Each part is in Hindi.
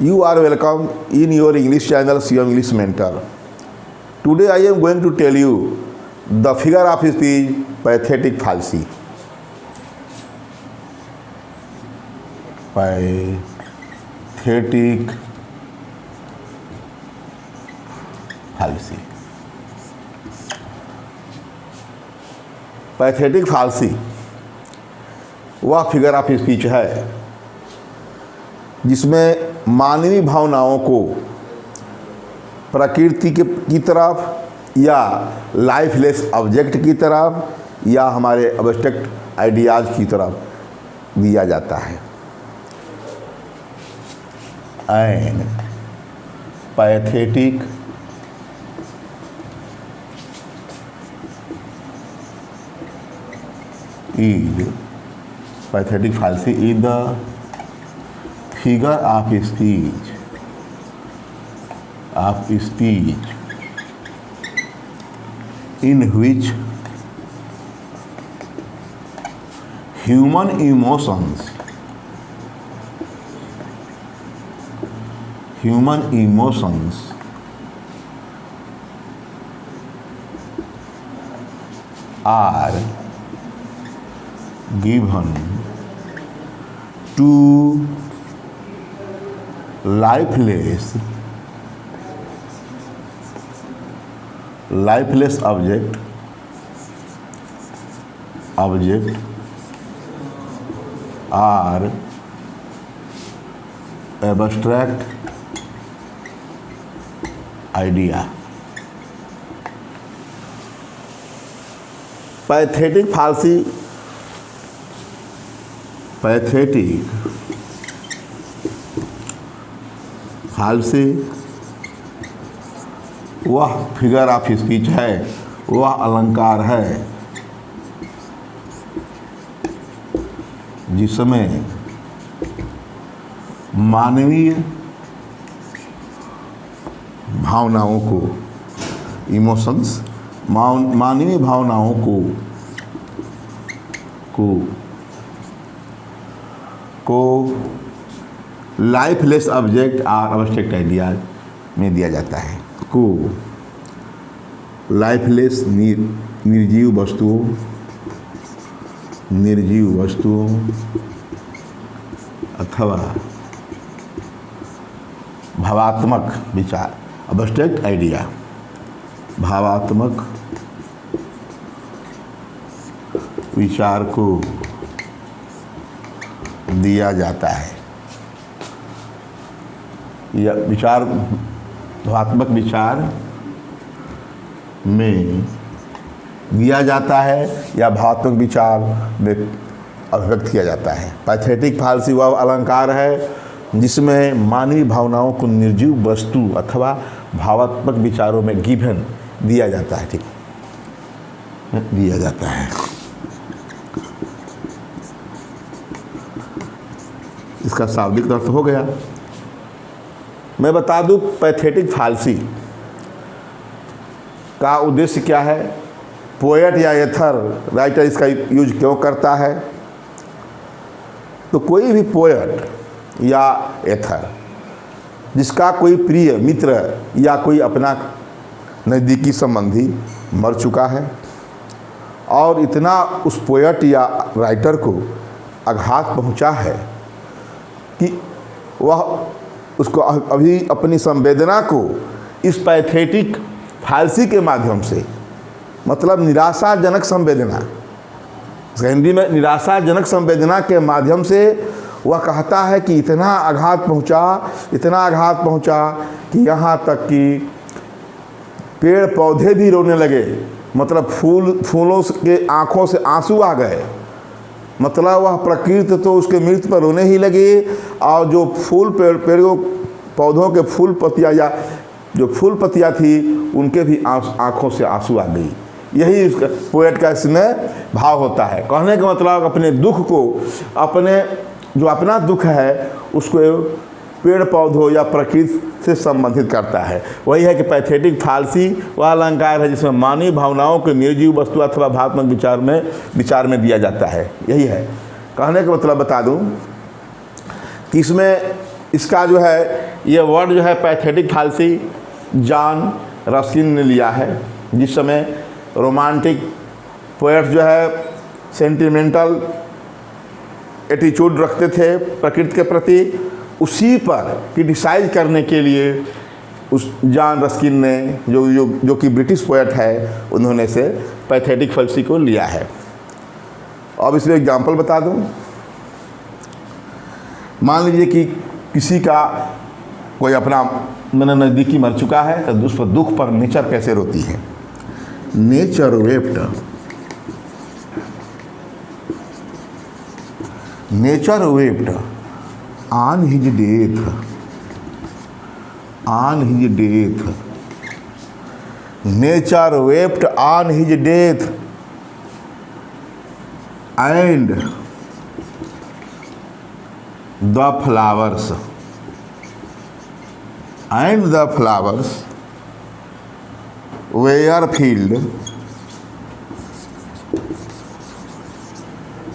You are welcome in your English channel CM English Mentor. Today I am going to tell you the figure of speech pathetic fallacy. Pathetic fallacy. Pathetic fallacy वह फिगर ऑफ स्पीच है जिसमें मानवीय भावनाओं को प्रकृति की तरफ या लाइफलेस ऑब्जेक्ट की तरफ या हमारे एब्स्ट्रैक्ट आइडियाज की तरफ दिया जाता है। And pathetic pathetic fallacy is the figure of speech in which human emotions are given to lifeless object or abstract idea। Pathetic fallacy वह फिगर ऑफ स्पीच है, वह अलंकार है जिसमें मानवीय भावनाओं को मानवीय भावनाओं को लाइफलेस ऑब्जेक्ट और एब्स्ट्रैक्ट आइडिया में दिया जाता है। को लाइफलेस निर्जीव वस्तुओं अथवा भावात्मक विचार एब्स्ट्रैक्ट आइडिया भावात्मक विचार को दिया जाता है। या भावात्मक विचार में दिया जाता है या भावात्मक विचार में अभिव्यक्त किया जाता है। पैथेटिक फालसी वह अलंकार है जिसमें मानवीय भावनाओं को निर्जीव वस्तु अथवा भावात्मक विचारों में गिवन दिया जाता है। ठीक दिया जाता है। इसका शाब्दिक अर्थ हो गया। मैं बता दूं पैथेटिक फालसी का उद्देश्य क्या है, पोएट या एथर राइटर इसका यूज क्यों करता है। तो कोई भी पोएट या एथर जिसका कोई प्रिय मित्र या कोई अपना नज़दीकी संबंधी मर चुका है और इतना उस पोएट या राइटर को आघात पहुंचा है कि वह उसको अभी अपनी संवेदना को इस पैथेटिक फालसी के माध्यम से, मतलब निराशाजनक संवेदना, हिंदी में निराशाजनक संवेदना के माध्यम से वह कहता है कि इतना आघात पहुंचा कि यहाँ तक कि पेड़ पौधे भी रोने लगे। मतलब फूलों के आँखों से आंसू आ गए। मतलब वह प्रकृति तो उसके मृत्यु पर रोने ही लगी और जो पेड़ों पौधों के फूल पत्तियाँ या जो फूल पत्तियाँ थी उनके भी आँखों से आंसू आ गई। यही पोएट का इसमें भाव होता है। कहने का मतलब अपने दुख को, अपना दुख है उसको पेड़ पौधों या प्रकृति से संबंधित करता है। वही है कि पैथेटिक फालसी वह अलंकार है जिसमें मानवीय भावनाओं के निर्जीव वस्तु अथवा भावात्मक विचार में दिया जाता है। यही है कहने का मतलब। बता दूं कि इसमें इसका जो है ये वर्ड जो है पैथेटिक फालसी जॉन रस्किन ने लिया है। जिस समय रोमांटिक पोएट जो है सेंटिमेंटल एटीट्यूड रखते थे प्रकृति के प्रति, उसी पर क्रिटिसाइज करने के लिए उस जॉन रस्किन ने जो कि ब्रिटिश पोएट है, उन्होंने से पैथेटिक फालसी को लिया है। अब इसमें एग्जाम्पल बता दूं। मान लीजिए कि किसी का कोई अपना मैंने नज़दीकी मर चुका है, तो उस पर दुख पर नेचर कैसे रोती है। Nature wept, nature wept on his death, on his death, nature wept on his death and the flowers, and the flowers were filled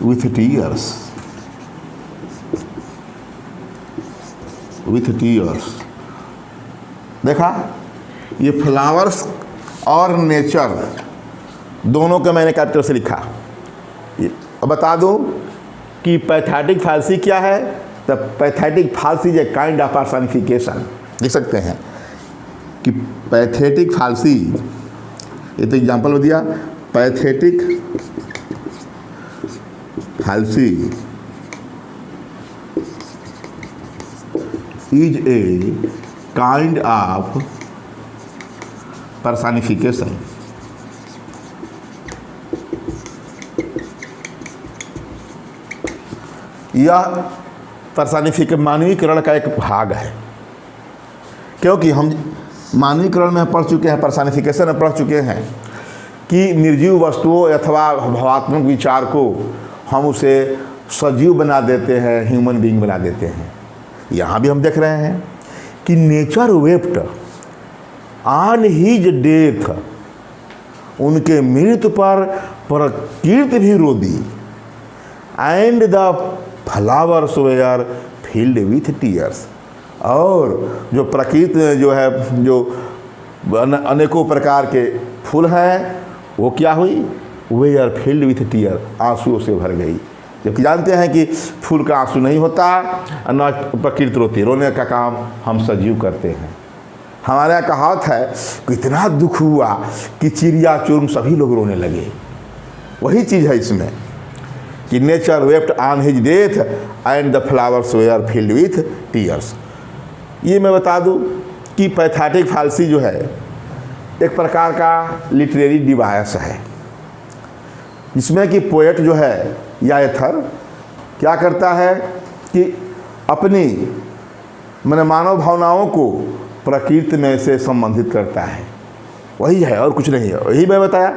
with tears, with tears। देखा, ये फ्लावर्स और नेचर दोनों को मैंने कैपिटल से लिखा। बता दूं कि पैथेटिक फालसी क्या है। तो pathetic fallacy is a kind of personification. देख सकते हैं कि पैथेटिक फालसी, ये तो एग्जाम्पल दिया, pathetic fallacy is a kind of personification. यह पर्सनिफिकेशन मानवीकरण का एक भाग है, क्योंकि हम मानवीकरण में पढ़ चुके हैं, पर्सनिफिकेशन में पढ़ चुके हैं कि निर्जीव वस्तुओं अथवा भावात्मक विचार को हम उसे सजीव बना देते हैं, ह्यूमन बीइंग बना देते हैं। यहाँ भी हम देख रहे हैं कि nature wept on his death, उनके मृत्यु पर प्रकृति भी रो दी। And the flowers were filled with tears, और जो प्रकृति जो है, जो अनेकों प्रकार के फूल हैं, वो क्या हुई, वे आर फिल्ड विथ टीयर, आंसुओं से भर गई। जबकि जानते हैं कि फूल का आंसू नहीं होता, न प्रकृति रोती, रोने का काम हम सजीव करते हैं। हमारे यहाँ कहावत है कि इतना दुख हुआ कि चिड़िया चुरुंग सभी लोग रोने लगे। वही चीज़ है इसमें कि nature wept on his death and the flowers were filled with tears. ये मैं बता दूं कि पैथेटिक फालसी जो है एक प्रकार का लिटरेरी डिवाइस है, जिसमें कि पोएट जो है या एथर क्या करता है कि अपनी मैंने मानव भावनाओं को प्रकृति में से संबंधित करता है। वही है और कुछ नहीं है। वही मैं बताया,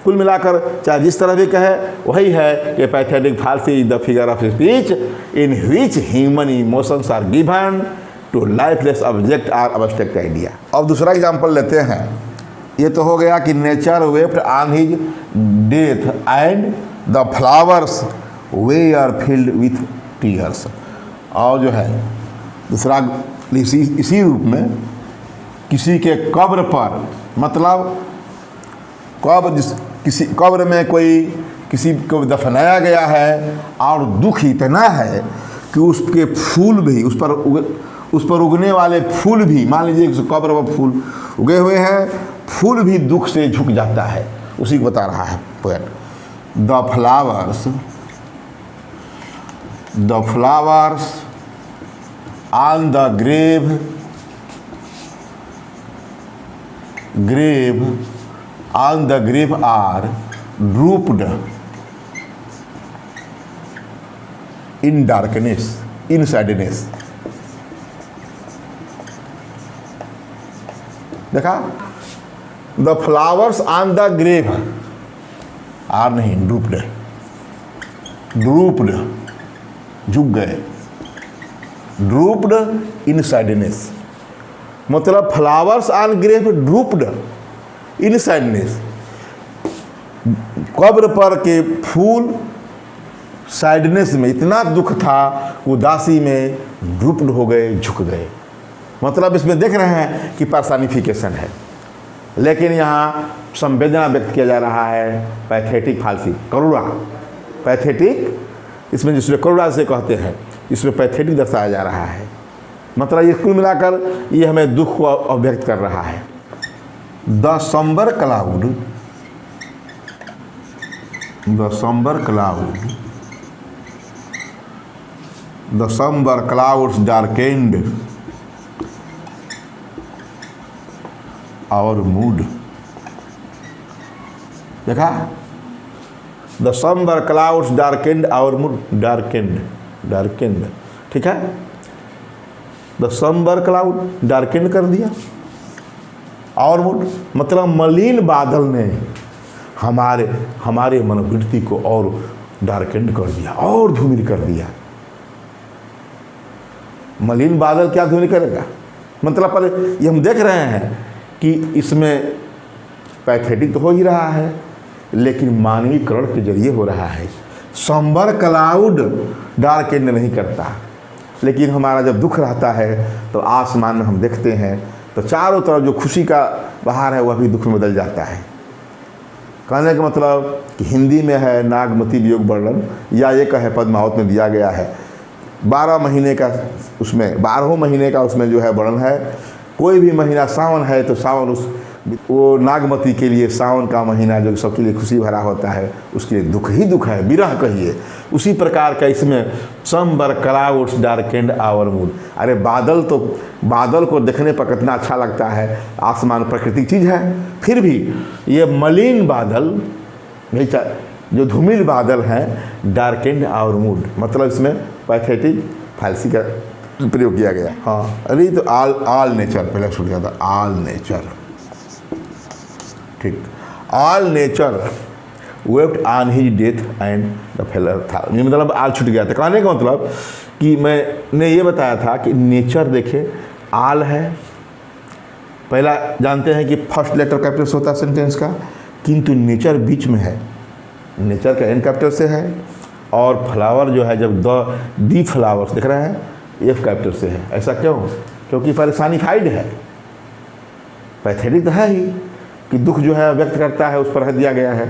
कुल मिलाकर चाहे जिस तरह भी कहे वही है कि pathetic fallacy is the figure of speech in which human emotions are given to lifeless object or abstract idea. अब दूसरा एग्जाम्पल लेते हैं। ये तो हो गया कि nature wept on his death and the flowers were filled with tears. और जो है दूसरा इसी रूप में किसी के कब्र पर, मतलब किसी कब्र में किसी को दफनाया गया है और दुख इतना है कि उसके फूल भी उस पर उगने वाले फूल भी, मान लीजिए कब्र पर फूल उगे हुए हैं, फूल भी दुख से झुक जाता है। उसी को बता रहा है poet. The flowers on the grave on the grave are drooped in darkness, in sadness। देखा, the flowers on the grave are नहीं, drooped, झुक गए, drooped in sadness, मतलब flowers on grave drooped in sadness, कब्र पर के फूल सैडनेस में, इतना दुख था, उदासी में ड्रूप्ड हो गए, झुक गए। मतलब इसमें देख रहे हैं कि पर्सनिफिकेशन है, लेकिन यहाँ संवेदना व्यक्त किया जा रहा है पैथेटिक फाल्सी, करुणा, पैथेटिक, इसमें जिसमें करुणा से कहते हैं, इसमें पैथेटिक दर्शाया जा रहा है। मतलब ये कुल मिलाकर ये हमें दुख को अभिव्यक्त कर रहा है। The somber cloud, the somber cloud, the somber clouds darkened our mood. देखा, the somber clouds darkened our mood, darkened, darkened, ठीक है। द समबर क्लाउड डार्केंड कर दिया, और मूड मतलब मलिन बादल ने हमारे मनोवृत्ति को और डार्केंड कर दिया, और धूमिल कर दिया। मलिन बादल क्या धूमिल करेगा, मतलब पर ये हम देख रहे हैं कि इसमें पैथेटिक तो हो ही रहा है, लेकिन मानवीकरण के जरिए हो रहा है। समबर क्लाउड डार्केंड नहीं करता, लेकिन हमारा जब दुख रहता है तो आसमान में हम देखते हैं तो चारों तरफ जो खुशी का बहार है वह भी दुख में बदल जाता है। कहने का मतलब कि हिंदी में है नागमती वियोग वर्णन, या ये कहे पद्मावत में दिया गया है 12 महीने का, उसमें 12 महीने का उसमें जो है वर्णन है। कोई भी महीना सावन है तो सावन उस वो नागमती के लिए सावन का महीना जो सबके लिए खुशी भरा होता है, उसके लिए दुख ही दुख है, विरह कहिए। उसी प्रकार का इसमें sombre clouds darkened our mood. अरे बादल तो, बादल को देखने पर कितना अच्छा लगता है, आसमान प्राकृतिक चीज़ है, फिर भी ये मलिन बादल, जो धूमिल बादल हैं, डार्केंड आवर मूड, मतलब इसमें पैथेटिक फाल्सी का प्रयोग किया गया। हाँ, अरे तो आल नेचर पहले छूट गया था, आल नेचर, ठीक, all nature wept on his death and the failure था। ये मतलब आल छूट गया था। कहने का मतलब कि मैंने ये बताया था कि नेचर देखे आल है, पहला जानते हैं कि फर्स्ट लेटर कैपिटल होता है सेंटेंस का, किंतु नेचर बीच में है, नेचर का एन कैपिटल से है, और फ्लावर जो है जब दी फ्लावर्स दिख रहे हैं एफ कैपिटल से है। ऐसा क्यों? क्योंकि परेशानीफाइड है, पैथेटिक तो है ही कि दुख जो है व्यक्त करता है, उस पर रख दिया गया है,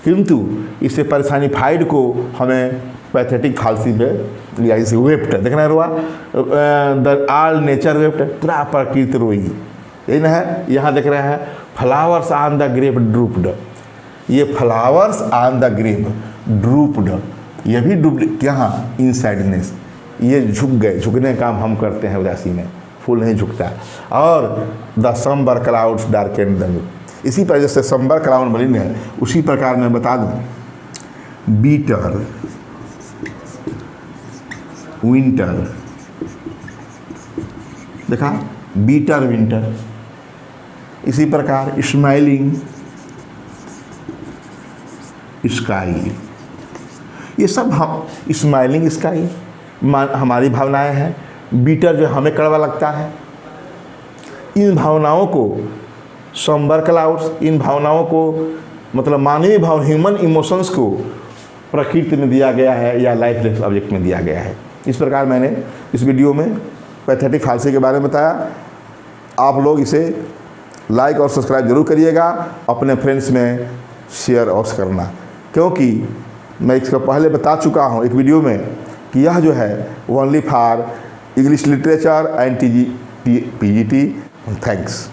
किंतु इससे परेशानीफाइड को हमें पैथेटिक फाल्सी में लिया। इसे वेप्ट देखना है, रोआ, द ऑल नेचर वेप्ट, पूरा प्रकृति रोई, यही ना है। यहाँ देख रहे हैं फ्लावर्स ऑन द ग्रेप ड्रूप्ड, ये फ्लावर्स ऑन द ग्रेप ड्रूप्ड, ये भी डूब यहाँ इनसाइडनेस, ये झुक गए, झुकने का काम हम करते हैं उदासी में, फूल नहीं झुकता। और the somber clouds darkened the mood, इसी पर जैसे समबर क्लाउड मलिन है, उसी प्रकार मैं बता दूं बीटर विंटर, देखा, बीटर विंटर, इसी प्रकार स्माइलिंग स्काई, ये सब हम स्माइलिंग स्काई हमारी भावनाएं हैं। बीटर जो हमें कड़वा लगता है, इन भावनाओं को समबर क्लाउड्स, इन भावनाओं को मतलब मानवीय भाव, ह्यूमन इमोशंस को प्रकृति में दिया गया है या लाइफलेस ऑब्जेक्ट में दिया गया है। इस प्रकार मैंने इस वीडियो में पैथेटिक फाल्सी के बारे में बताया। आप लोग इसे लाइक और सब्सक्राइब जरूर करिएगा, अपने फ्रेंड्स में शेयर और करना, क्योंकि मैं इसको पहले बता चुका हूँ एक वीडियो में कि यह जो है only for English literature and PGT। Thanks.